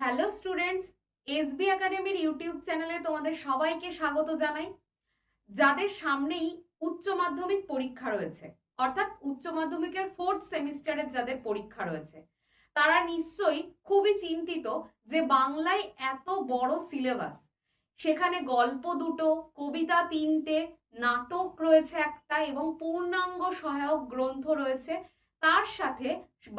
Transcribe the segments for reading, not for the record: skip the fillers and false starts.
Hello students, SB একাডেমির YouTube চ্যানেলে তোমাদের সবাইকে স্বাগত জানাই। যাদের সামনেই উচ্চ মাধ্যমিক পরীক্ষা রয়েছে, অর্থাৎ উচ্চ মাধ্যমিকের 4th সেমিস্টারের যাদের পরীক্ষা রয়েছে, তারা নিশ্চয়ই খুবই চিন্তিত যে বাংলায় এত বড় সিলেবাস, সেখানে গল্প দুটো, কবিতা তিনটে, নাটক রয়েছে একটা এবং পূর্ণাঙ্গ সহায়ক গ্রন্থ রয়েছে, তার সাথে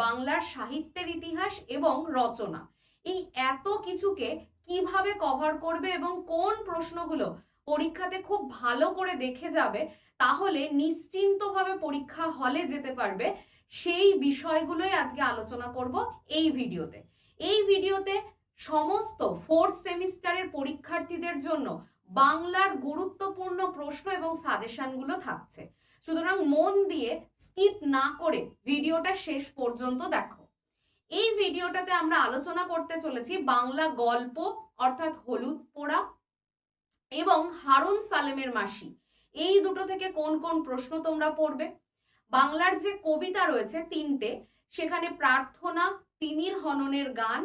বাংলার সাহিত্যের ইতিহাস এবং রচনা। এই এত কিছুকে কিভাবে কভার করবে এবং কোন প্রশ্নগুলো পরীক্ষাতে খুব ভালো করে দেখে যাবে, তাহলে নিশ্চিন্তভাবে পরীক্ষা হলে যেতে পারবে, সেই বিষয়গুলোই আজকে আলোচনা করব এই ভিডিওতে। এই ভিডিওতে সমস্ত 4th সেমিস্টারের পরীক্ষার্থীদের জন্য বাংলার গুরুত্বপূর্ণ প্রশ্ন এবং সাজেশনগুলো থাকছে। সুতরাং মন দিয়ে স্কিপ না করে ভিডিওটা শেষ পর্যন্ত দেখো। এই ভিডিওটাতে আমরা আলোচনা করতে চলেছি বাংলা গল্প অর্থাৎ হলুদ পোড়া এবং হারুন সালেমের মাসি, এই দুটো থেকে কোন কোন প্রশ্ন তোমরা পড়বে। বাংলার যে কবিতা রয়েছে তিনটে, সেখানে প্রার্থনা, তিমির হননের গান,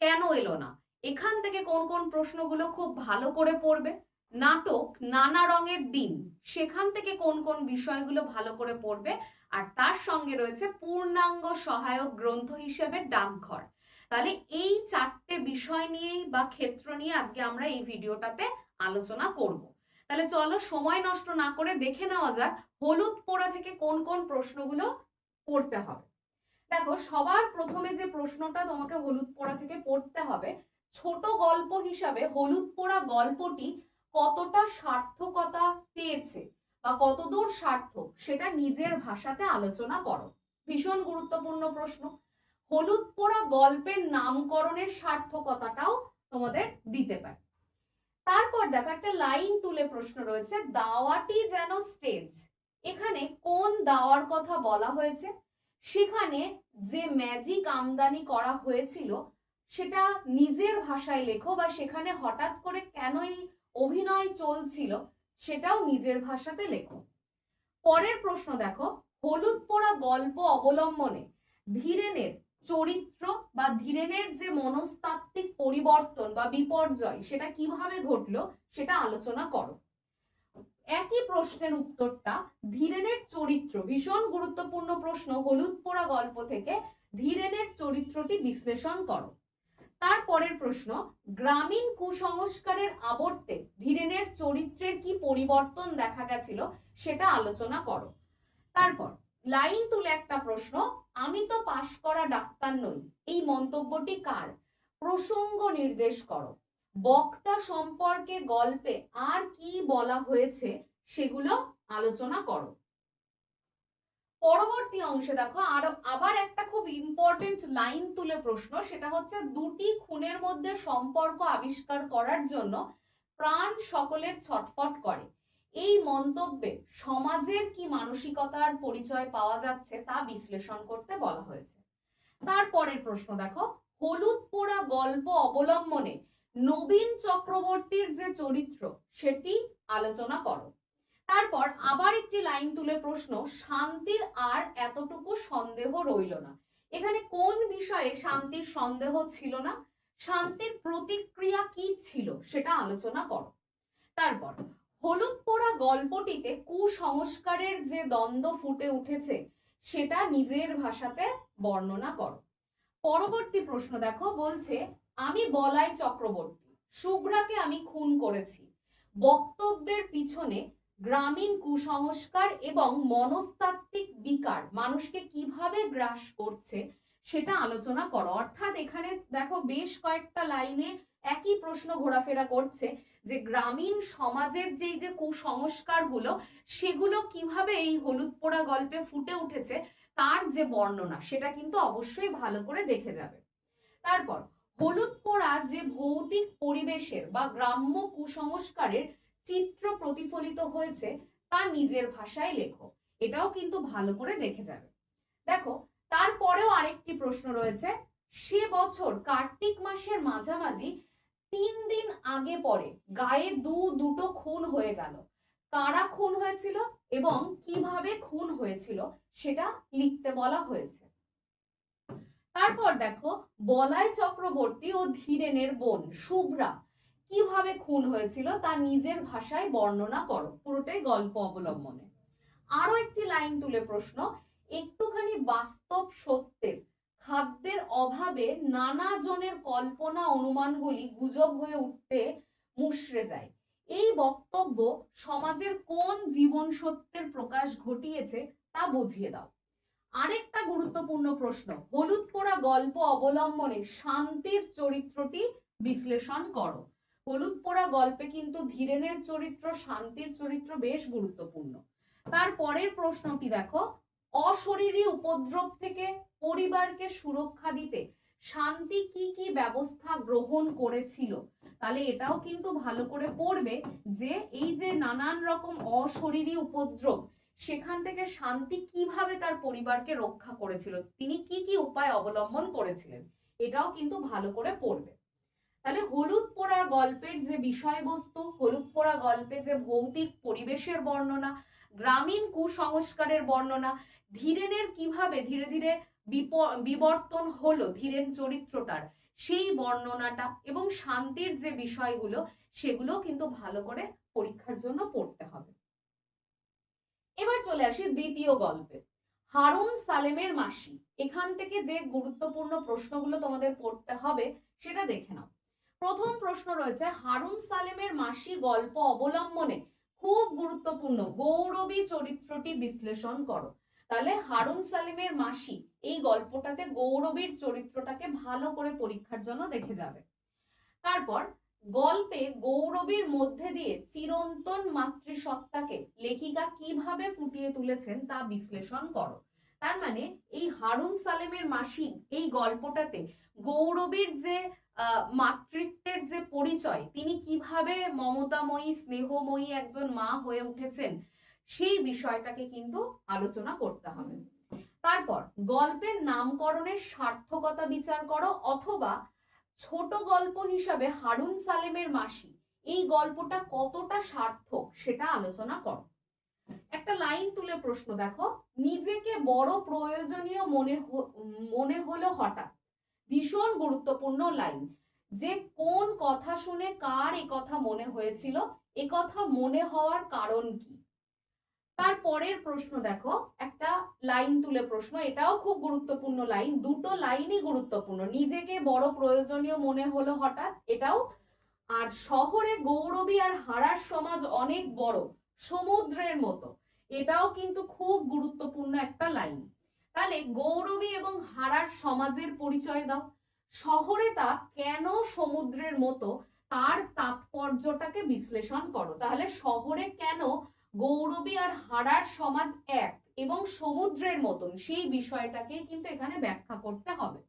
কেন এলো না, এখান থেকে কোন কোন প্রশ্নগুলো খুব ভালো করে পড়বে। নাটক নানা রঙের দিন, সেখান থেকে কোন কোন বিষয়গুলো ভালো করে পড়বে। আর তার সঙ্গে রয়েছে পূর্ণাঙ্গ সহায়ক গ্রন্থ হিসেবে ডাকঘর। তাহলে এই চারটে বিষয় নিয়েই বা ক্ষেত্র নিয়ে আজকে আমরা এই ভিডিওটাতে আলোচনা করব। তাহলে চলো সময় নষ্ট না করে দেখে নেওয়া যাক হলুদ পোড়া থেকে কোন কোন প্রশ্নগুলো পড়তে হবে। দেখো, সবার প্রথমে যে প্রশ্নটা তোমাকে হলুদ পোড়া থেকে পড়তে হবে, ছোট গল্প হিসাবে হলুদ পোড়া গল্পটি কতটা সার্থকতা পেয়েছে বা কতদূর সার্থক, সেটা নিজের ভাষাতে আলোচনা করো। ভীষণ গুরুত্বপূর্ণ প্রশ্ন। হলুদ পোড়া গল্পের নামকরণের সার্থকতাটাও তোমাদের দিতে পারে। তারপর দেখো, একটা লাইন তুলে প্রশ্ন রয়েছে, দাওয়াটি যেন স্টেজ। এখানে কোন দাওয়ার কথা বলা হয়েছে? সেখানে যে ম্যাজিক আমদানি করা হয়েছিল সেটা নিজের ভাষায় লেখো, বা সেখানে হঠাৎ করে কেন এই অভিনয় চলছিল সেটাও নিজের ভাষাতে লেখো। পরের প্রশ্ন দেখো, হলুদ পোড়া গল্প অবলম্বনে ধীরেনের চরিত্র বা ধীরেনের যে মনস্তাত্ত্বিক পরিবর্তন বা বিপর্যয় সেটা কিভাবে ঘটলো সেটা আলোচনা করো। একই প্রশ্নের উত্তরটা, ধীরেনের চরিত্র, ভীষণ গুরুত্বপূর্ণ প্রশ্ন, হলুদ পোড়া গল্প থেকে ধীরেনের চরিত্রটি বিশ্লেষণ করো। তারপরের প্রশ্ন, গ্রামীণ কুসংস্কারের আবর্তে ধীরেনের চরিত্রের কি পরিবর্তন দেখা গেছিল সেটা আলোচনা করো। তারপর লাইন তুলে একটা প্রশ্ন, আমি তো পাশ করা ডাক্তার নই, এই মন্তব্যটি কার? প্রসঙ্গ নির্দেশ করো। বক্তা সম্পর্কে গল্পে আর কি বলা হয়েছে সেগুলো আলোচনা করো। পরবর্তী অংশে দেখো আবার একটা খুব ইম্পর্টেন্ট লাইন তুলে প্রশ্ন, সেটা হচ্ছে, দুটি খুনের মধ্যে সম্পর্ক আবিষ্কার করার জন্য প্রাণ সকলের ছটফট করে, এই মন্তব্যে সমাজের কি মানসিকতার পরিচয় পাওয়া যাচ্ছে তা বিশ্লেষণ করতে বলা হয়েছে। তারপরের প্রশ্ন দেখো, হলুদ পোড়া গল্প অবলম্বনে নবীন চক্রবর্তীর যে চরিত্র সেটি আলোচনা করো। তারপর আবার একটি লাইন তুলে প্রশ্ন, শান্তির আর এতটুকু সন্দেহ রইল না। এখানে কোন বিষয়ে শান্তির সন্দেহ ছিল না, শান্তির প্রতিক্রিয়া কি ছিল সেটা আলোচনা করো। তারপর হলুদ পোড়া গল্পটিতে কুসংস্কারের যে দ্বন্দ্ব ফুটে উঠেছে সেটা নিজের ভাষাতে বর্ণনা করো। পরবর্তী প্রশ্ন দেখো, বলছে, আমি বলাই চক্রবর্তী, শুভ্রাকে আমি খুন করেছি, বক্তব্যের পিছনে গ্রামীণ কুসংস্কার এবং মনস্তাত্ত্বিক বিকার মানুষকে কিভাবে গ্রাস করছে সেটা আলোচনা করো। অর্থাৎ এখানে দেখো বেশ কয়েকটা লাইনে একই প্রশ্ন ঘোরাফেরা করছে, যে গ্রামীণ সমাজের যেই যে কুসংস্কারগুলো সেগুলো কিভাবে এই হলুদ পোড়া গল্পে ফুটে উঠেছে তার যে বর্ণনা সেটা কিন্তু অবশ্যই ভালো করে দেখে যাবে। তারপর হলুদ পোড়া যে ভৌতিক পরিবেশের বা গ্রাম্য কুসংস্কারের চিত্র প্রতিফলিত হয়েছে তা নিজের ভাষায় লেখো, এটাও কিন্তু ভালো করে দেখে যাবে। দেখো, তারপরেও আরেকটি প্রশ্ন রয়েছে, সে বছর কার্তিক মাসের মাঝামাঝি 3 দিন আগে পরে গায়ে দুটো খুন হয়ে গেল, কারা খুন হয়েছিল এবং কিভাবে খুন হয়েছিল সেটা লিখতে বলা হয়েছে। তারপর দেখো বলাই চক্রবর্তী ও ধীরেনের বোন শুভ্রা কিভাবে খুন হয়েছিল তা নিজের ভাষায় বর্ণনা করো, পুরোটাই গল্প অবলম্বনে। আরো একটি লাইন তুলে প্রশ্ন, একটুখানি বাস্তব সত্যের খাদ্যের অভাবে নানা জনের কল্পনা অনুমানগুলি গুজব হয়ে উঠতে মুষড়ে যায়, এই বক্তব্য সমাজের কোন জীবন সত্যের প্রকাশ ঘটিয়েছে তা বুঝিয়ে দাও। আরেকটা গুরুত্বপূর্ণ প্রশ্ন, হলুদ পোড়া গল্প অবলম্বনে শান্তির চরিত্রটি বিশ্লেষণ করো। হলুদ পোড়া গল্পে কিন্তু ধীরেনের চরিত্র, শান্তির চরিত্র বেশ গুরুত্বপূর্ণ। তারপরের প্রশ্নটি দেখো, অশরীরী উপদ্রব থেকে পরিবারকে সুরক্ষা দিতে শান্তি কি কি ব্যবস্থা গ্রহণ করেছিল। তাহলে এটাও কিন্তু ভালো করে পড়বে যে এই যে নানান রকম অশরীরী উপদ্রব, সেখান থেকে শান্তি কিভাবে তার পরিবারকে রক্ষা করেছিল, তিনি কি কি উপায় অবলম্বন করেছিলেন, এটাও কিন্তু ভালো করে পড়বে। তাহলে হলুদ পোড়ার গল্পের যে বিষয়বস্তু, হলুদ পোড়া গল্পে যে ভৌতিক পরিবেশের বর্ণনা, গ্রামীণ কুসংস্কারের বর্ণনা, ধীরেনের কিভাবে ধীরে ধীরে বিবর্তন হলো ধীরেন চরিত্রটার, সেই বর্ণনাটা এবং শান্তির যে বিষয়গুলো, সেগুলো কিন্তু ভালো করে পরীক্ষার জন্য পড়তে হবে। এবার চলে আসি দ্বিতীয় গল্পে, হারুন সালেমের মাসি। এখান থেকে যে গুরুত্বপূর্ণ প্রশ্নগুলো তোমাদের পড়তে হবে সেটা দেখে নাও। প্রথম প্রশ্ন রয়েছে, হারুন সালেমের মাসি গল্প অবলম্বনে খুব গুরুত্বপূর্ণ গৌরবী চরিত্রটি বিশ্লেষণ করো। তাহলে হারুন সালেমের মাসি এই গল্পটাতে গৌরবীর চরিত্রটাকে ভালো করে পরীক্ষার জন্য দেখে যাবে। তারপর গল্পে গৌরবীর মধ্যে দিয়ে চিরন্তন মাতৃসত্তাকে লেখিকা কিভাবে ফুটিয়ে তুলেছেন তা বিশ্লেষণ করো। তার মানে এই হারুন সালেমের মাসি এই গল্পটাতে গৌরবীর যে মাতৃত্বের যে পরিচয়, তিনি কিভাবে মমতাময়ী স্নেহময়ী একজন মা হয়ে উঠেছেন, সেই বিষয়টাকে কিন্তু আলোচনা করতে হবে। তারপর গল্পের নামকরণের সার্থকতা বিচার করো, অথবা ছোট গল্প হিসাবে হারুন সালেমের মাসি এই গল্পটা কতটা সার্থক সেটা আলোচনা করো। একটা লাইন তুলে প্রশ্ন দেখো, নিজেকে বড় প্রয়োজনীয় মনে হলো হঠাৎ, ভীষণ গুরুত্বপূর্ণ লাইন, যে কোন কথা শুনে কার এ কথা মনে হয়েছিল, এ কথা মনে হওয়ার কারণ কি। তারপরের প্রশ্ন দেখো, একটা লাইন তুলে প্রশ্ন, এটাও খুব গুরুত্বপূর্ণ লাইন, দুটো লাইনই গুরুত্বপূর্ণ, নিজেকে বড় প্রয়োজনীয় মনে হলো হঠাৎ এটাও, আর শহরে গৌরবী আর হারার সমাজ অনেক বড় সমুদ্রের মতো, এটাও কিন্তু খুব গুরুত্বপূর্ণ একটা লাইন। তাহলে গৌরবী এবং হারার সমাজের পরিচয় দাও, শহরে তা কেন সমুদ্রের মতো তার তাৎপর্যটাকে বিশ্লেষণ করো। তাহলে শহরে কেন গৌরবী আর হারার সমাজ এক এবং সমুদ্রের মতন, সেই বিষয়টাকে কিন্তু এখানে ব্যাখ্যা করতে হবে।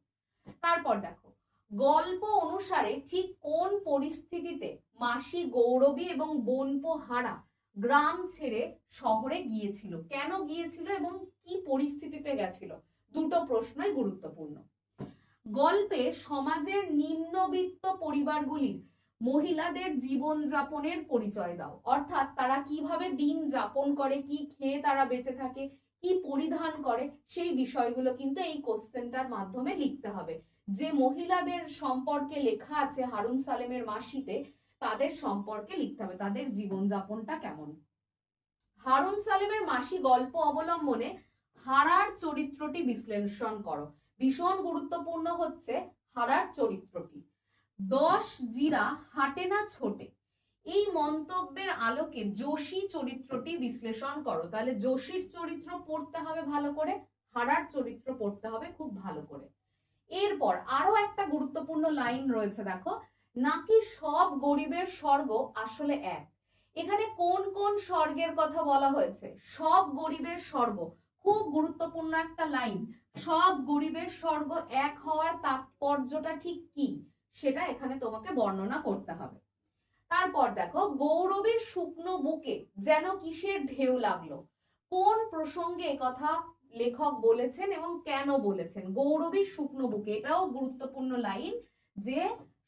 তারপর দেখো, গল্প অনুসারে ঠিক কোন পরিস্থিতিতে মাসি গৌরবী এবং বোনপো হারা গ্রাম ছেড়ে শহরে গিয়েছিল, কেন গিয়েছিল এবং কি পরিস্থিতিতে গেছিল, দুটো প্রশ্নই গুরুত্বপূর্ণ। গল্পে সমাজের নিম্নবিত্ত পরিবারগুলির মহিলাদের জীবন যাপনের পরিচয় দাও, অর্থাৎ তারা কিভাবে দিন যাপন করে, কি খেয়ে তারা বেঁচে থাকে, কি পরিধান করে, সেই বিষয়গুলো কিন্তু এই কোশ্চেনটার মাধ্যমে লিখতে হবে। যে মহিলাদের সম্পর্কে লেখা আছে হারুন সালেমের মাসিতে, তাদের সম্পর্কে লিখতে হবে, তাদের জীবনযাপনটা কেমন। হারুন সালেমের মাসি গল্প অবলম্বনে হারার চরিত্রটি বিশ্লেষণ করো, ভীষণ গুরুত্বপূর্ণ হচ্ছে হারার চরিত্রটি। 10 জিরা হাটে না ছোটে, এই মন্তব্যের আলোকে যোশী চরিত্রটি বিশ্লেষণ করো। তাহলে যোশীর চরিত্র পড়তে হবে ভালো করে, হারার চরিত্র পড়তে হবে খুব ভালো করে। এরপর আরো একটা গুরুত্বপূর্ণ লাইন রয়েছে দেখো, নাকি সব গরিবের স্বর্গ আসলে এক। এখানে কোন কোন স্বর্গের কথা বলা হয়েছে, সব গরিবের স্বর্গ, খুব গুরুত্বপূর্ণ একটা লাইন, সব গরিবের স্বর্গ এক হওয়ার তাৎপর্যটা ঠিক কি সেটা এখানে তোমাকে বর্ণনা করতে হবে। তারপর দেখো, গৌরবীর শুকনো বুকে যেন কিসের ঢেউ লাগলো, কোন প্রসঙ্গে কথা লেখক বলেছেন এবং কেন বলেছেন। গৌরবীর শুকনো বুকে, এটাও গুরুত্বপূর্ণ লাইন, যে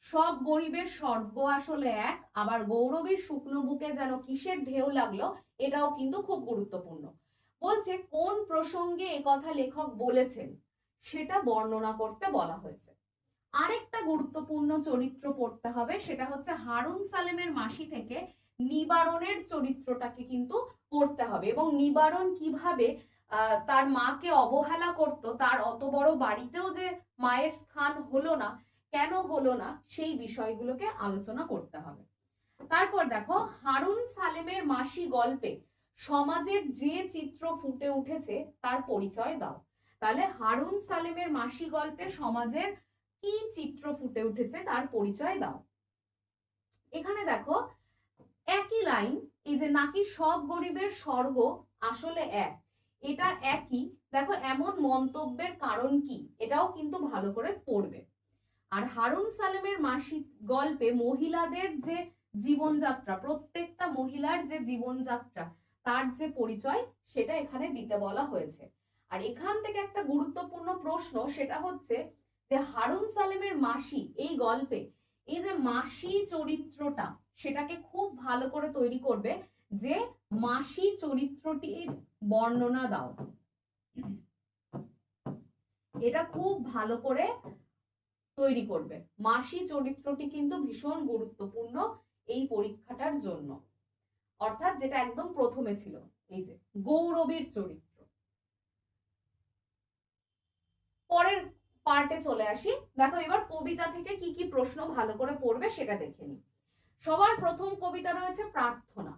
সব গরিবের স্বর্গ আসলে এক, আবার গৌরবীর শুকনো বুকে যেন কিসের ঢেউ লাগলো, এটাও কিন্তু খুব গুরুত্বপূর্ণ। বলছে কোন প্রসঙ্গে এ কথা লেখক বলেছেন, সেটা বর্ণনা করতে বলা হয়েছে। আরেকটা গুরুত্বপূর্ণ চরিত্র পড়তে হবে, সেটা হচ্ছে হারুন সালেমের মাসি থেকে নিবারণের চরিত্রটাকে কিন্তু পড়তে হবে, এবং নিবারণ কিভাবে তার মাকে অবহেলা করত, তার অত বড় বাড়িতেও যে মায়ের স্থান হলো না, কেন হলো না, সেই বিষয়গুলোকে আলোচনা করতে হবে। তারপর দেখো, হারুন সালেমের মাসি গল্পে সমাজের যে চিত্র ফুটে উঠেছে তার পরিচয় দাও। তাহলে হারুন সালেমের মাসি গল্পে সমাজের কি চিত্র ফুটে উঠেছে তার পরিচয় দাও। এখানে দেখো একই লাইন, এই যে নাকি সব গরিবের স্বর্গ আসলে এক, এটা একই। দেখো এমন মন্তব্যের কারণ কি, এটাও কিন্তু ভালো করে পড়বে। আর হারুন সালেমের মাসি গল্পে মহিলাদের যে জীবনযাত্রা, প্রত্যেকটা মহিলার যে জীবনযাত্রা, তার যে পরিচয়, সেটা এখানে দিতে বলা হয়েছে। আর এখান থেকে একটা গুরুত্বপূর্ণ প্রশ্ন, সেটা হচ্ছে যে হারুন সালেমের মাসি এই গল্পে এই যে মাসি চরিত্রটা, সেটাকে খুব ভালো করে তৈরি করবে, যে মাসি চরিত্রটির বর্ণনা দাও। এটা খুব ভালো করে তৈরি করবে। মাসি চরিত্রটি কিন্তু ভীষণ গুরুত্বপূর্ণ এই পরীক্ষাটার জন্য, অর্থাৎ যেটা একদম প্রথমে ছিল, এই যে গৌরবীর চরিত্র। পরের পার্টে চলে আসি। দেখো এবার কবিতা থেকে কি কি প্রশ্ন ভালো করে পড়বে সেটা দেখে নি। সবার প্রথম কবিতা রয়েছে প্রার্থনা।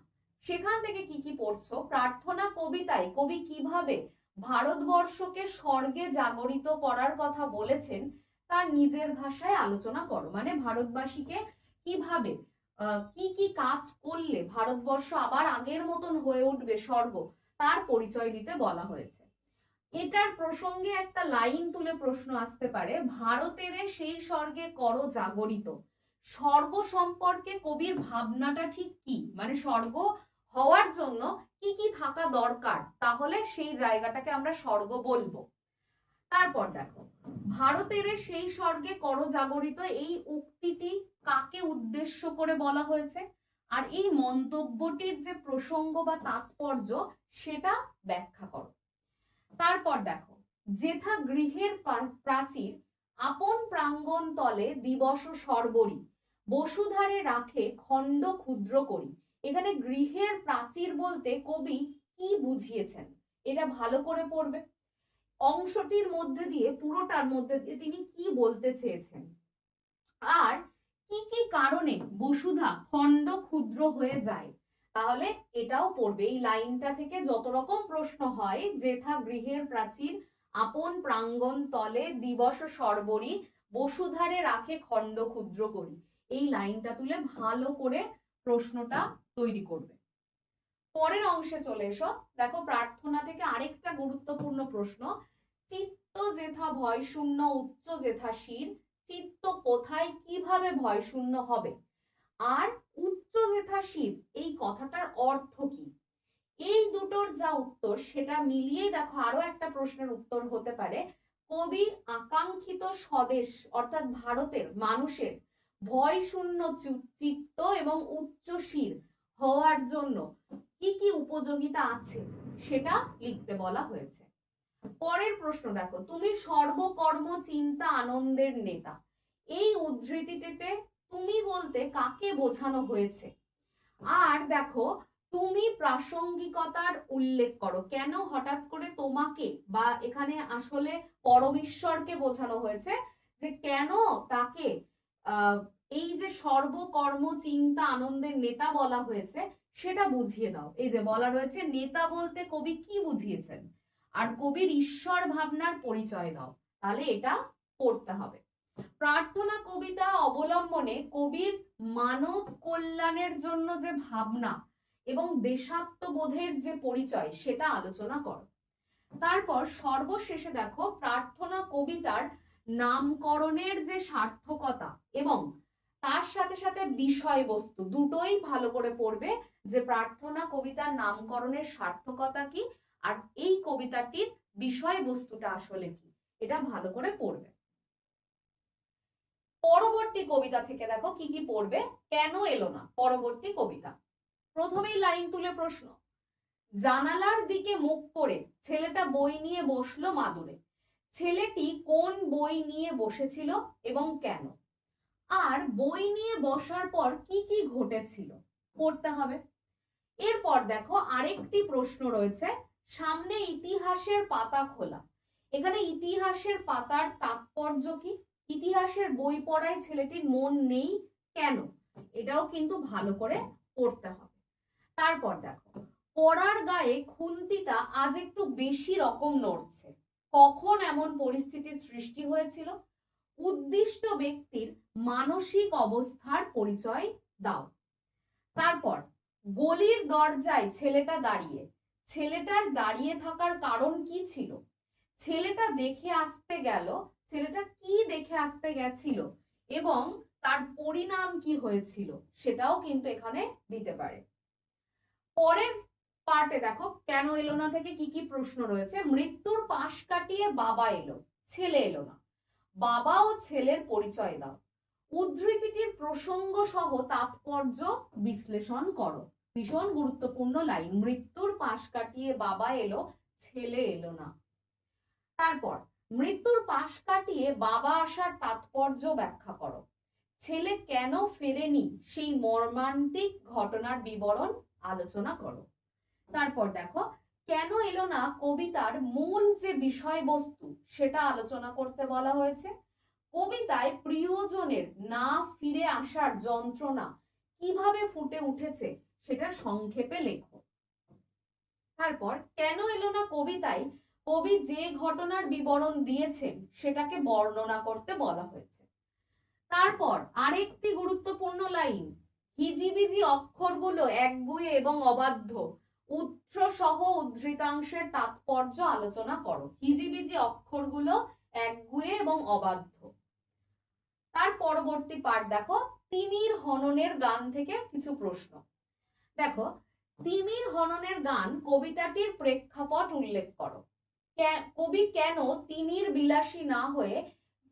সেখান থেকে কি কি পড়ছো? প্রার্থনা কবিতায় কবি কিভাবে ভারতবর্ষকে স্বর্গে জাগরিত করার কথা বলেছেন তার নিজের ভাষায় আলোচনা করো। মানে ভারতবাসীকে কিভাবে কি কি কাজ করলে ভারতবর্ষ আবার আগের মতন হয়ে উঠবে স্বর্গ, তার পরিচয় দিতে বলা হয়েছে। এটার প্রসঙ্গে একটা লাইন তুলে প্রশ্ন আসতে পারে, ভারতের সেই স্বর্গে করো জাগরিত। স্বর্গ সম্পর্কে কবির ভাবনাটা ঠিক কি, মানে স্বর্গ হওয়ার জন্য কি কি থাকা দরকার, তাহলে সেই জায়গাটাকে আমরা স্বর্গ বলবো। তারপর দেখো, ভারতের সেই স্বর্গে করো জাগরিত, এই উক্তিটি কাকে উদ্দেশ্য করে বলা হয়েছে, আর এই মন্তব্যটির যে প্রসঙ্গ বা তাৎপর্য, সেটা ব্যাখ্যা করো। তারপর দেখো, যেথা গৃহের প্রাচীর আপন প্রাঙ্গণ তলে দিবস সর্বরি বসুধারে রাখে খণ্ড ক্ষুদ্র করি। এখানে গৃহের প্রাচীর বলতে কবি কি বুঝিয়েছেন, এটা ভালো করে পড়বে। অংশটির মধ্যে দিয়ে, পুরোটার মধ্যে দিয়ে তিনি কি বলতে চেয়েছেন, আর কি কি কারণে বসুধা খণ্ড ক্ষুদ্র হয়ে যায়, তাহলে এটাও পড়বে। এই লাইনটা থেকে যত রকম প্রশ্ন হয়, যেথা গৃহের প্রাচীর আপন প্রাঙ্গণ তলে দিবস সর্বরি বসুধারে রাখে খণ্ড ক্ষুদ্র করি, এই লাইনটা তুলে ভালো করে প্রশ্নটা তৈরি করবে। পরের অংশে চলে এসো। দেখো প্রার্থনা থেকে আরেকটা গুরুত্বপূর্ণ প্রশ্ন, চিত্ত যেথা ভয় শূন্য উচ্চ যেথা শির, চিত্ত কোথায় কিভাবে ভয় শূন্য হবে, আর উচ্চ যেথা শির এই কথাটার অর্থ কি। এই দুটোর যা উত্তর সেটা মিলিয়ে দেখো আরো একটা প্রশ্নের উত্তর হতে পারে, কবি আকাঙ্ক্ষিত স্বদেশ অর্থাৎ ভারতের মানুষের ভয় শূন্য চিত্ত এবং উচ্চ শির হওয়ার জন্য কি কি উপযোগিতা আছে, সেটা লিখতে বলা হয়েছে। পরের প্রশ্ন দেখো, তুমি সর্বকর্ম চিন্তা আনন্দের নেতা, এই উদ্ধৃতিতে তুমি বলতে কাকে বোঝানো হয়েছে। আর দেখো তুমি প্রাসঙ্গিকতার উল্লেখ করো, কেন হঠাৎ করে তোমাকে, বা এখানে আসলে পরমেশ্বরকে বোঝানো হয়েছে, যে কেন তাকে এই যে সর্বকর্ম চিন্তা আনন্দের নেতা বলা হয়েছে সেটা বুঝিয়ে দাও। এই যে বলা রয়েছে নেতা বলতে কবি কি বুঝিয়েছেন, আর কবির ঈশ্বর ভাবনার পরিচয় দাও, তাহলে এটা পড়তে হবে। প্রার্থনা কবিতা অবলম্বনে কবির মানব কল্যাণের জন্য যে ভাবনা এবং দেশাত্মবোধের যে পরিচয়, সেটা আলোচনা করো। তারপর সর্বশেষে দেখো প্রার্থনা কবিতার নামকরণের যে সার্থকতা এবং তার সাথে সাথে বিষয়বস্তু, দুটোই ভালো করে পড়বে, যে প্রার্থনা কবিতার নামকরণের সার্থকতা কি আর এই কবিতাটির বিষয়বস্তুটা আসলে কি, এটা ভালো করে পড়বে। পরবর্তী কবিতা থেকে দেখো কি কি পড়বে, কেন এলো না পরবর্তী কবিতা। প্রথমেই লাইন তুলে প্রশ্ন, জানালার দিকে মুখ করে ছেলেটা বই নিয়ে বসলো মাদুরে, ছেলেটি কোন বই নিয়ে বসেছিল এবং কেন, আর বই নিয়ে বসার পর কি কি ঘটেছিল পড়তে হবে। এরপর দেখো আরেকটি প্রশ্ন রয়েছে, সামনে ইতিহাসের পাতা খোলা। এখানে ইতিহাসের পাতার তাৎপর্য কি, ইতিহাসের বই পড়ায় ছেলেটির মন নেই কেন, এটাও কিন্তু ভালো করে পড়তে হবে। তারপর দেখো পড়ার গায়ে খুন্তিটা আজ একটু বেশি রকম নড়ছে, কখন এমন পরিস্থিতির সৃষ্টি হয়েছিল, উদ্দিষ্ট ব্যক্তির মানসিক অবস্থার পরিচয় দাও। তারপর গলির দরজায় ছেলেটা দাঁড়িয়ে, ছেলেটার দাঁড়িয়ে থাকার কারণ কি ছিল, ছেলেটা দেখে আসতে গেল, ছেলেটা কি দেখে আসতে গেছিল এবং তার পরিণাম কি হয়েছিল সেটাও কিন্তু এখানে দিতে পারে। পরের পার্টে দেখো কেন এলো না থেকে কি কি প্রশ্ন রয়েছে, মৃত্যুর পাশ কাটিয়ে বাবা এলো, ছেলে এলো না, বাবা ও ছেলের পরিচয় দাও, উদ্ধৃতিটির প্রসঙ্গ সহ তাৎপর্য বিশ্লেষণ করো। ভীষণ গুরুত্বপূর্ণ লাইন, মৃত্যুর পাশ কাটিয়ে বাবা এলো, ছেলে এলো না। তারপর মৃত্যুর পাশ কাটিয়ে বাবা আসার তাৎপর্য ব্যাখ্যা করো, ছেলে কেন ফেরেনি সেই মর্মান্তিক ঘটনার বিবরণ আলোচনা করো। তারপর দেখো কেন এলো না কবিতার মূল যে বিষয়বস্তু সেটা আলোচনা করতে বলা হয়েছে, কবিতায় প্রিয়জনের না ফিরে আসার যন্ত্রণা কিভাবে ফুটে উঠেছে সেটা সংক্ষেপে লেখো। তারপর কেন এলো না কবিতায় কবি যে ঘটনার বিবরণ দিয়েছেন সেটাকে বর্ণনা করতে বলা হয়েছে। তারপর আরেকটি গুরুত্বপূর্ণ লাইন, হিজিবিজি অক্ষরগুলো একগুঁয়ে এবং অবাধ্য, উৎস সহ উদ্ধৃতাংশের তাৎপর্য আলোচনা করো। হিজিবিজি অক্ষরগুলো একগুঁয়ে এবং অবাধ্য। তার পরবর্তী পাঠ দেখো, তিমির হননের গান থেকে কিছু প্রশ্ন। দেখো তিমির হননের গান কবিতাটির প্রেক্ষাপট উল্লেখ করো, কবি কেন তিমির বিলাসী না হয়ে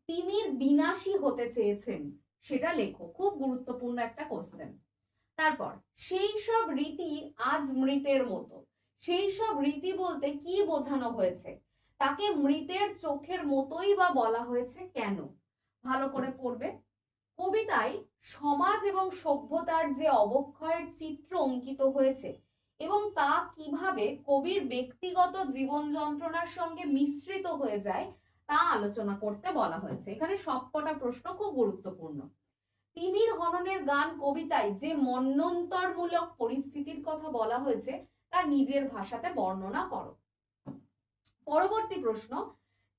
তিমির বিনাশী হতে চেয়েছেন সেটা লেখো, খুব গুরুত্বপূর্ণ একটা কোশ্চেন। তারপর সেই সব রীতি আজ মৃতের মতো, সেই সব রীতি বলতে কি বোঝানো হয়েছে, তাকে মৃতের চোখের মতোই বা বলা হয়েছে কেন, ভালো করে পড়বে। কবিতায় সমাজ এবং সভ্যতার যে অবক্ষয়ের চিত্র অঙ্কিত হয়েছে এবং তা কিভাবে কবির ব্যক্তিগত জীবন যন্ত্রণার সঙ্গে মিশ্রিত হয়ে যায় তা আলোচনা করতে বলা হয়েছে। এখানে সবকটা প্রশ্ন খুব গুরুত্বপূর্ণ। তিমির হননের গান কবিতায় যে মন্বন্তরমূলক পরিস্থিতির কথা বলা হয়েছে তা নিজের ভাষাতে বর্ণনা করো। পরবর্তী প্রশ্ন,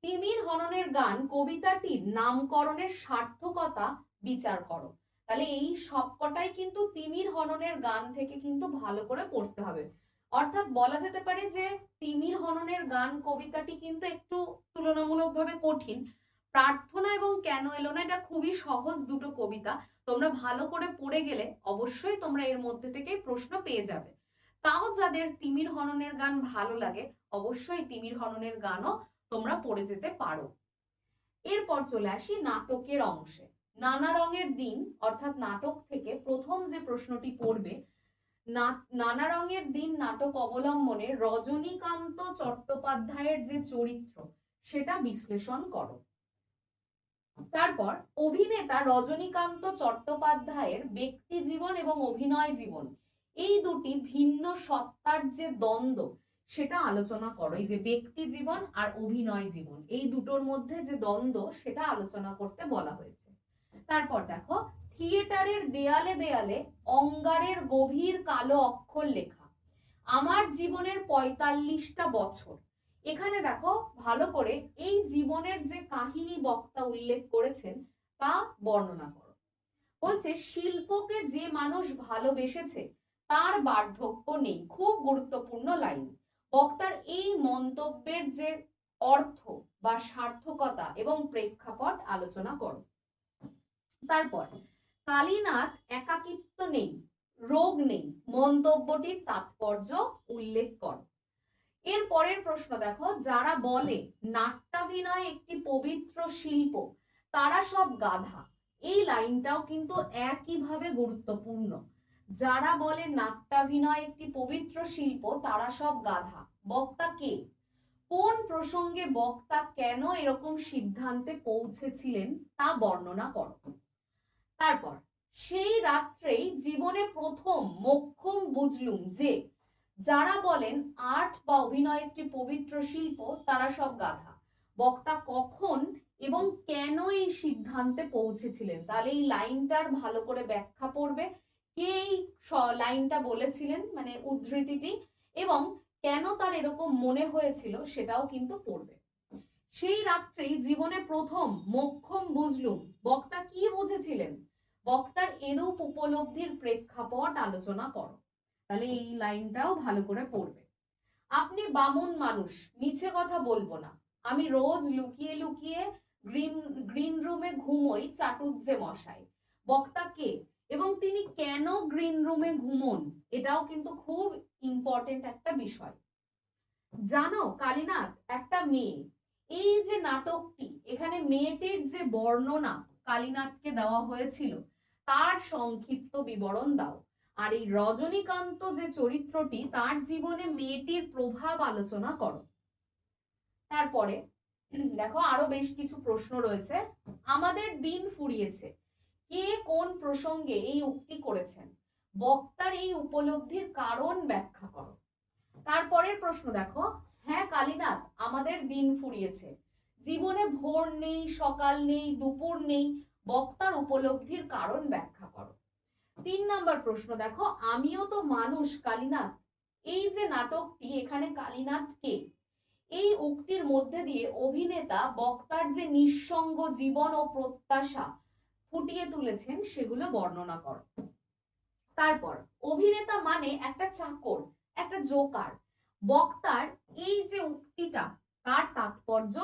তিমির হননের গান কবিতাটির নামকরণের সার্থকতা বিচার করো। তাহলে এই সবকটাই কিন্তু তিমির হননের গান থেকে কিন্তু ভালো করে পড়তে হবে। অর্থাৎ বলা যেতে পারে যে তিমির হননের গান কবিতাটি কিন্তু একটু তুলনামূলকভাবে কঠিন। প্রার্থনা এবং কেন এলো না এটা খুবই সহজ দুটো কবিতা, তোমরা ভালো করে পড়ে গেলে অবশ্যই তোমরা এর মধ্যে থেকে প্রশ্ন পেয়ে যাবে। তাও যাদের তিমির হননের গান ভালো লাগে অবশ্যই তিমির হননের গানও তোমরা পড়ে যেতে পারো। এরপর চলে আসি নাটকের অংশে। নানা রঙের দিন অর্থাৎ নাটক থেকে প্রথম যে প্রশ্নটি পড়বে, নানা রঙের দিন নাটক অবলম্বনে রজনীকান্ত চট্টোপাধ্যায়ের যে চরিত্র সেটা বিশ্লেষণ করো। তারপর অভিনেতা রজনীকান্ত চট্টোপাধ্যায়ের ব্যক্তি জীবন এবং অভিনয় জীবন এই দুটি ভিন্ন সত্তার যে দ্বন্দ্ব সেটা আলোচনা করো। এই যে ব্যক্তি জীবন আর অভিনয় জীবন এই দুটোর মধ্যে যে দ্বন্দ্ব সেটা আলোচনা করতে বলা হয়েছে। তারপর দেখো থিয়েটারের দেয়ালে দেয়ালে অঙ্গারের গভীর কালো অক্ষর লেখা, আমার জীবনের ৪৫টা বছর। এখানে দেখো ভালো করে এই জীবনের যে কাহিনী বক্তা উল্লেখ করেছেন তা বর্ণনা করো। বলছে শিল্পকে যে মানুষ ভালোবেসেছে তার বার্ধক্য নেই, খুব গুরুত্বপূর্ণ লাইন। বক্তার এই মন্তব্যের যে অর্থ বা সার্থকতা এবং প্রেক্ষাপট আলোচনা করো। তারপর কালীনাথ একাকিত্ব নেই, রোগ নেই, মন্তব্যটির তাৎপর্য উল্লেখ করো। এর পরের প্রশ্ন দেখো, যারা বলে নাট্যাভিনয় একটি পবিত্র শিল্প তারা সব গাধা, এই লাইনটাও কিন্তু একইভাবে গুরুত্বপূর্ণ। যারা বলে নাট্যাভিনয় একটি পবিত্র শিল্প তারা সব গাধা, বক্তা কে? কোন প্রসঙ্গে বক্তা কেন এরকম সিদ্ধান্তে পৌঁছেছিলেন তা বর্ণনা করো। তারপর সেই রাত্রেই জীবনে প্রথম মোক্ষম বুঝলুম যে যারা বলেন আর্ট বা অভিনয় একটি পবিত্র শিল্প তারা সব গাধা। বক্তা কখন এবং কেন এই সিদ্ধান্তে পৌঁছেছিলেন, তাহলে এই লাইনটার ভালো করে ব্যাখ্যা পড়বে, কে এই লাইনটা বলেছিলেন মানে উদ্ধৃতিটি, এবং কেন তার এরকম মনে হয়েছিল সেটাও কিন্তু পড়বে। সেই রাত্রেই জীবনে প্রথম মোক্ষম বুঝলুম, বক্তা কি বুঝেছিলেন, বক্তার এরূপ উপলব্ধির প্রেক্ষাপট আলোচনা করো। তাহলে এই লাইনটাও ভালো করে পড়বে। আপনি বামুন মানুষ, মিছে কথা বলবো না, আমি রোজ লুকিয়ে লুকিয়ে গ্রিন রুমে ঘুমোই চাটুজ্জে মশাই। বক্তা কে এবং তিনি কেন গ্রিন রুমে ঘুমোন, এটাও কিন্তু খুব ইম্পর্টেন্ট একটা বিষয়। জানো কালীনাথ একটা মেয়ে, এই যে নাটকটি এখানে মেয়েটির যে বর্ণনা কালীনাথকে দেওয়া হয়েছিল তার সংক্ষিপ্ত বিবরণ দাও। আর এই রজনীকান্ত যে চরিত্রটি তার জীবনে মেয়েটির প্রভাব আলোচনা করো। তারপরে দেখো আরো বেশ কিছু প্রশ্ন রয়েছে। আমাদের দিন ফুরিয়েছে, কে কোন প্রসঙ্গে এই উক্তি করেছেন, বক্তার এই উপলব্ধির কারণ ব্যাখ্যা করো। তারপরের প্রশ্ন দেখো, হ্যাঁ কালীনাথ আমাদের দিন ফুরিয়েছে, জীবনে ভোর নেই, সকাল নেই, দুপুর নেই, বক্তার উপলব্ধির কারণ ব্যাখ্যা করো। 3 নাম্বার প্রশ্ন দেখো, আমিও তো মানুষ কালীনাথ, এই যে নাটকটি এখানে কালীনাথ কে, এই উক্তির মধ্যে দিয়ে অভিনেতা বক্তার যে নিঃসঙ্গ জীবন ও প্রত্যাশা ফুটিয়ে তুলেছেন সেগুলো বর্ণনা করো। তারপর অভিনেতা মানে একটা চাকর, একটা জোকার, বক্তার এই যে উক্তিটা তার তাৎপর্য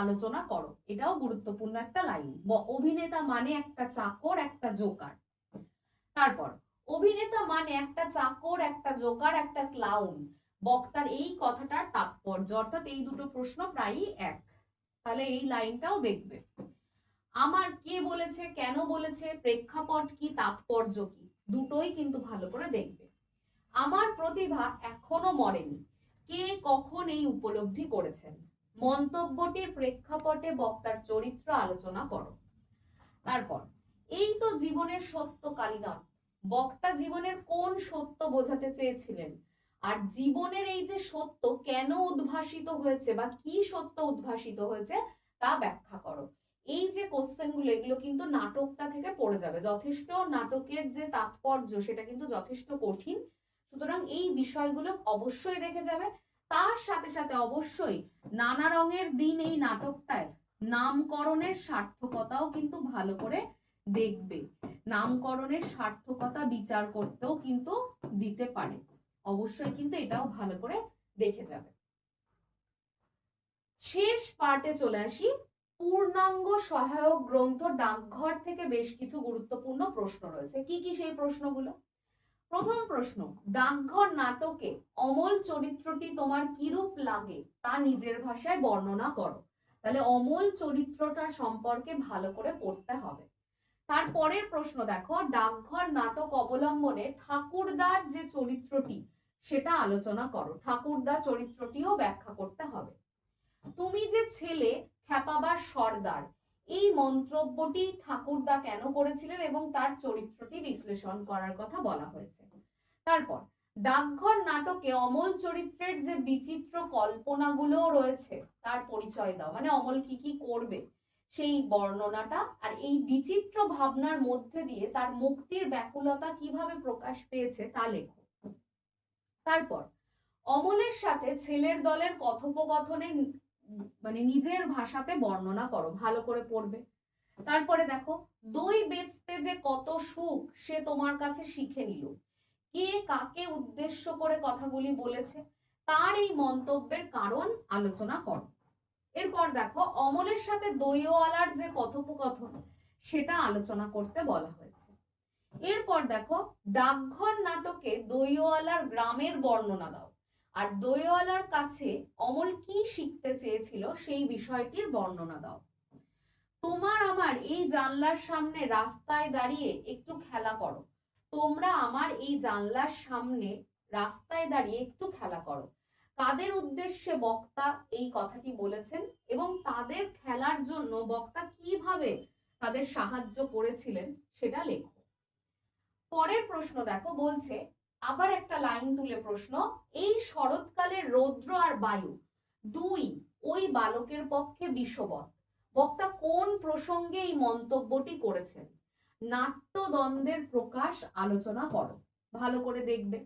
আলোচনা করো। এটাও গুরুত্বপূর্ণ একটা লাইন, অভিনেতা মানে একটা চাকর, একটা জোকার। তারপর অভিনেতা মানে একটা চাকর, একটা জোকার, একটা ক্লাউন, বক্তার এই কথাটার তাৎপর্য, অর্থাৎ এই দুটো প্রশ্ন প্রায়ই এক। তাহলে এই লাইনটাও দেখবে। আমার কে বলেছে, কেন বলেছে, প্রেক্ষাপট কি, তাৎপর্য কি, দুটোই কিন্তু ভালো করে দেখবে। আমার প্রতিভা এখনো মরেনি, কে কখন এই উপলব্ধি করেছেন, মন্তব্যটির প্রেক্ষাপটে বক্তার চরিত্র আলোচনা করো। তারপর এই তো জীবনের সত্য কালীনাথ, বক্তা জীবনের কোন সত্য বোঝাতে চেয়েছিলেন, আর জীবনের এই যে সত্য কেন উদ্ভাসিত হয়েছে বা কি সত্য উদ্ভাসিত হয়েছে তা ব্যাখ্যা করো। এই যে কোশ্চেন গুলো এগুলো কিন্তু নাটকটা থেকে পড়ে যাবে, যথেষ্ট নাটকের যে তাৎপর্য সেটা কিন্তু যথেষ্ট কঠিন, সুতরাং এই বিষয়গুলো অবশ্যই দেখে যাবে। তার সাথে সাথে অবশ্যই নানা রঙের দিন এই নাটকটায় নামকরণের সার্থকতাও কিন্তু ভালো করে দেখবে, নামকরণের সার্থকতা বিচার করতেও কিন্তু দিতে পারে, অবশ্যই কিন্তু এটাও ভালো করে দেখে যাবে। শেষ পার্টে চলে আসি। পূর্ণাঙ্গ সহায়ক গ্রন্থ ডাকঘর থেকে বেশ কিছু গুরুত্বপূর্ণ প্রশ্ন রয়েছে। কি কি সেই প্রশ্নগুলো? প্রথম প্রশ্ন, ডাকঘর নাটকে অমল চরিত্রটি তোমার কিরূপ লাগে তা নিজের ভাষায় বর্ণনা করো। তাহলে অমল চরিত্রটা সম্পর্কে ভালো করে পড়তে হবে। তারপরের প্রশ্ন দেখো, ডাকঘর নাটক অবলম্বনে ঠাকুরদার যে চরিত্রটি সেটা আলোচনা করো, ঠাকুরদা চরিত্রটিও ব্যাখ্যা করতে হবে। তুমি যে ছেলে খ্যাপাবার সর্দার, এই মন্তব্যটি ঠাকুরদা কেন করেছিলেন এবং তার চরিত্রটি বিশ্লেষণ করার কথা বলা হয়েছে। তারপর ডাকঘর নাটকে অমল চরিত্রের যে বিচিত্র কল্পনাগুলো রয়েছে তার পরিচয় দাও, মানে অমল কি কি করবে সেই বর্ণনাটা, আর এই বিচিত্র ভাবনার মধ্যে দিয়ে তার মুক্তির ব্যাকুলতা কিভাবে প্রকাশ পেয়েছে তা লেখো। তারপর অমলের সাথে ছেলের দলের কথোপকথনের মানে নিজের ভাষাতে বর্ণনা করো, ভালো করে পড়বে। তারপরে দেখো, দই বেচতে যে কত সুখ সে তোমার কাছে শিখে নিল, কে কাকে উদ্দেশ্য করে কথাগুলি বলেছে তার এই মন্তব্যের কারণ আলোচনা করো। এরপর দেখো, অমলের সাথে দইওয়ালার যে কথোপকথন সেটা আলোচনা করতে বলা হয়েছে। এরপর দেখো, ডাকঘর নাটকে দইওয়ালার গ্রামের বর্ণনা দাও, আর দইওয়ালার কাছে অমল কি শিখতে চেয়েছিল সেই বিষয়টির বর্ণনা দাও। তোমার আমার এই জানলার সামনে রাস্তায় দাঁড়িয়ে একটু খেলা করো, তোমরা আমার এই জানলার সামনে রাস্তায় দাঁড়িয়ে একটু খেলা করো। কাদের উদ্দেশ্যে বক্তা এই কথাটি বলেছেন এবং তাদের খেলার জন্য বক্তা কিভাবে তাদের সাহায্য করেছিলেন সেটা লেখো। পরের প্রশ্ন দেখো, বলছে আবার একটা লাইন তুলে প্রশ্ন, এই শরৎকালের রৌদ্র আর বায়ু দুই ওই বালকের পক্ষে বিষবৎ। বক্তা কোন প্রসঙ্গে এই মন্তব্যটি করেছেন? নাট্যদ্বন্দ্বের প্রকাশ আলোচনা করো। ভালো করে দেখবে।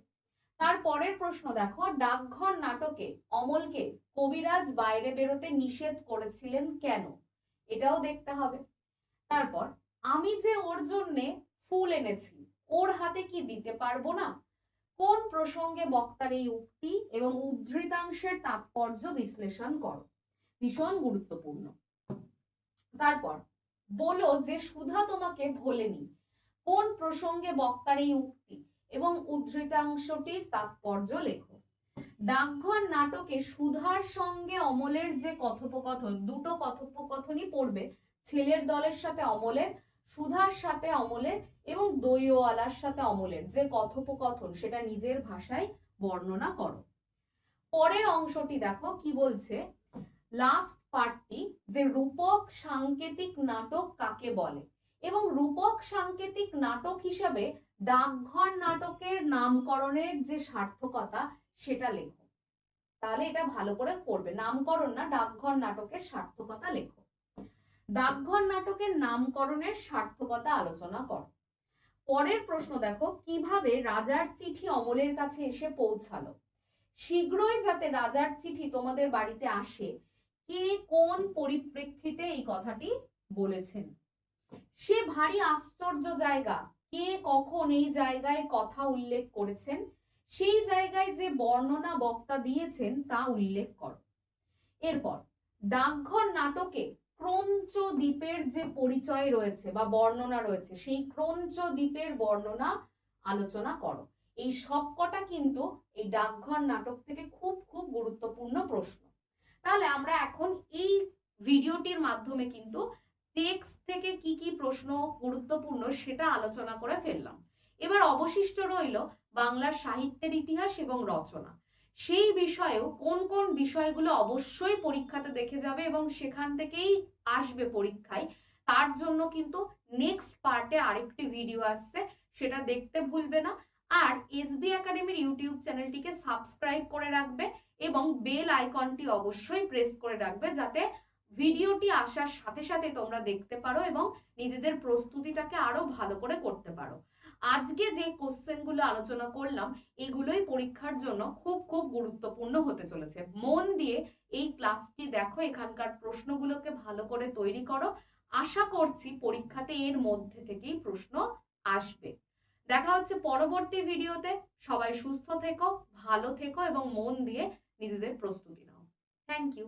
তারপরের প্রশ্ন দেখো, ডাকঘর নাটকে অমলকে কবিরাজ বাইরে বেরোতে নিষেধ করেছিলেন কেন? এটাও দেখতে হবে। তারপর, আমি যে ওর জন্যে ফুল এনেছি, ওর হাতে কি দিতে পারবো না? কোন প্রসঙ্গে বক্তার এই উক্তি এবং উদ্ধৃতাংশের তাৎপর্য বিশ্লেষণ করো। ভীষণ গুরুত্বপূর্ণ। তারপর বলো যে সুধা তোমাকে ভোলেনি। কোন প্রসঙ্গে বক্তার এই উক্তি এবং উদ্ধৃতাংশটির তাৎপর্য লেখো। ডাকঘর নাটকে সুধার সঙ্গে অমলের যে কথোপকথন, দুটো কথোপকথনই পড়বে, ছেলের দলের সাথে অমলের, সুধার সাথে অমলের এবং দইওয়ালার সাথে অমলের যে কথোপকথন সেটা নিজের ভাষায় বর্ণনা করো। পরের অংশটি দেখো কি বলছে, লাস্ট পার্টটি, যে রূপক সাংকেতিক নাটক কাকে বলে এবং রূপক সাংকেতিক নাটক হিসাবে ডাকঘর নাটকের নামকরণের যে সার্থকতা সেটা লেখো। তাহলে এটা ভালো করে করবে, নামকরণ না, ডাকঘর নাটকের সার্থকতা লেখো। ডাকঘর নাটকের নামকরণের সার্থকতা আলোচনা করো। পরের প্রশ্ন দেখো, কিভাবে রাজার চিঠি অমলের কাছে এসে পৌঁছালো? শীঘ্রই যাতে রাজার চিঠি তোমাদের বাড়িতে আসে, কে কোন পরিপ্রেক্ষিতে এই কথাটি বলেছেন? সে ভারী আশ্চর্য জায়গা, কে কখন এই জায়গায় কথা উল্লেখ করেছেন, সেই জায়গায় যে বর্ণনা বক্তা দিয়েছেন তা উল্লেখ করো। এরপর ডাকঘর নাটকে ক্রঞ্চ দ্বীপের যে পরিচয় রয়েছে বা বর্ণনা রয়েছে, সেই ক্রঞ্চ দ্বীপের বর্ণনা আলোচনা করো। এই সবকটা কিন্তু এই ডাকঘর নাটক থেকে খুব খুব গুরুত্বপূর্ণ প্রশ্ন। তাহলে আমরা এখন এই ভিডিওটির মাধ্যমে কিন্তু টেক্সট থেকে কি কি প্রশ্ন গুরুত্বপূর্ণ সেটা আলোচনা করে ফেললাম। এবার অবশিষ্ট রইল বাংলার সাহিত্যের ইতিহাস এবং রচনা। সেই বিষয়েও কোন কোন বিষয়গুলো অবশ্যই পরীক্ষাতে দেখে যাবে এবং সেখান থেকেই আসবে পরীক্ষায়, তার জন্য কিন্তু নেক্সট পার্টে আরেকটি ভিডিও আসছে, সেটা দেখতে ভুলবে না। আর এসবি একাডেমির ইউটিউব চ্যানেলটিকে সাবস্ক্রাইব করে রাখবে এবং বেল আইকনটি অবশ্যই প্রেস করে রাখবে, যাতে ভিডিওটি আসার সাথে সাথে তোমরা দেখতে পারো এবং নিজেদের প্রস্তুতিটাকে আরো ভালো করে করতে পারো। আজকে যে কোশ্চেনগুলো আলোচনা করলাম এগুলোই পরীক্ষার জন্য খুব খুব গুরুত্বপূর্ণ হতে চলেছে। মন দিয়ে এই ক্লাসটি দেখো, এখানকার প্রশ্নগুলোকে ভালো করে তৈরি করো। আশা করছি পরীক্ষাতে এর মধ্যে থেকেই প্রশ্ন আসবে। দেখা হচ্ছে পরবর্তী ভিডিওতে। সবাই সুস্থ থেকো, ভালো থেকো এবং মন দিয়ে নিজেদের প্রস্তুতি নাও। Thank you.